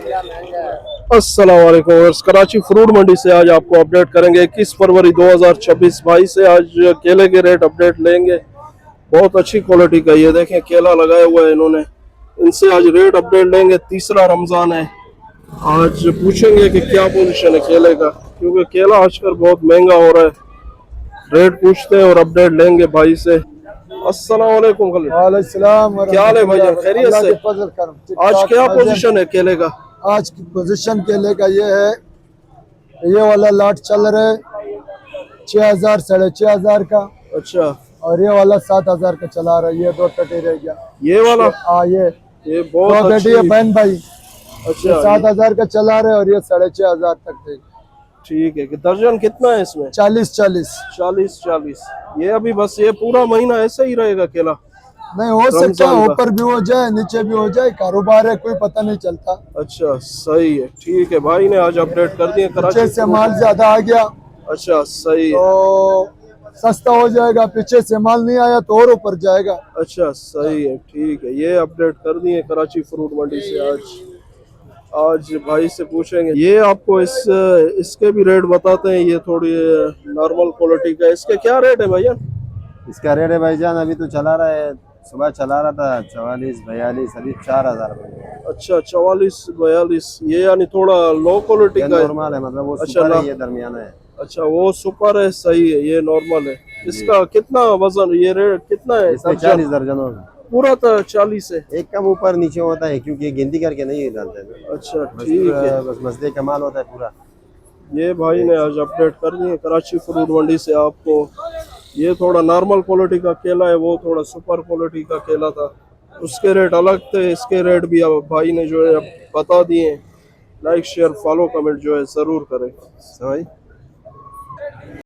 अस्सलाम वालेकुम। कराची फ्रूट मंडी से आज आपको अपडेट करेंगे 21 फरवरी 2026। भाई से आज केले के रेट अपडेट लेंगे। बहुत अच्छी क्वालिटी का ये देखें केला लगाया हुआ है इन्होंने। इनसे आज रेट अपडेट लेंगे। तीसरा रमजान है, आज पूछेंगे कि क्या पोजीशन है केले का, क्योंकि केला आजकल बहुत महंगा हो रहा है। रेट पूछते हैं और अपडेट लेंगे भाई से। अस्सलाम वालेकुम। वालेकुम। क्या हाल है भाईजान, खैरियत से? आज क्या पोजीशन है केले का? आज की पोजीशन केले का ये है, ये वाला लाट चल रहा है 6000 6500 का। अच्छा, और ये वाला 7000 का चला रहा है। ये दो टटी रह गया। ये वाला? हाँ, ये बहुत दो टटी है बहन भाई। अच्छा, 7000 का चला रहे और ये 6500 तक थे। ठीक है। कि दर्जन कितना है इसमें? 40। ये अभी बस ये पूरा महीना ऐसे ही रहेगा केला? नहीं हो सकता, ऊपर भी हो जाए नीचे भी हो जाए, कारोबार है, कोई पता नहीं चलता। अच्छा, सही है। ठीक है, भाई ने आज अपडेट कर दिए। कराची से माल ज्यादा आ गया। अच्छा, सही है। तो सस्ता हो जाएगा, पीछे से माल नहीं आया तो और ऊपर जाएगा। अच्छा, सही है। ठीक है, ये अपडेट कर दिए कराची फ्रूट मंडी से। आज भाई से पूछेंगे। ये आपको इसके भी रेट बताते हैं। ये थोड़ी नॉर्मल क्वालिटी का, इसके क्या रेट है भैया? इसका रेट है भाईजान, अभी तो चला रहा है, सुबह चला रहा था 44 42, अभी 4000 रुपये। अच्छा, 44 42। ये यानी थोड़ा लो क्वालिटी का है? नॉर्मल है, मतलब वो अच्छा, सुपर है, ये दरमियाना है। अच्छा, वो सुपर है, सही है। ये नॉर्मल है। इसका कितना वजन, ये रेट कितना है? इसमें 40 दर्जन होगा। पूरा तो 40 है? एक कम ऊपर नीचे होता है, क्योंकि गिनती करके नहीं डालते हैं। अच्छा, ठीक है। बस मसले का माल होता है पूरा। ये भाई ने आज अपडेट कर दिए कराची फ्रूट मंडी से आपको। ये थोड़ा नॉर्मल क्वालिटी का केला है, वो थोड़ा सुपर क्वालिटी का केला था, उसके रेट अलग थे। इसके रेट भी अब भाई ने जो है बता दिए। लाइक शेयर फॉलो कमेंट जो है जरूर करें। सही।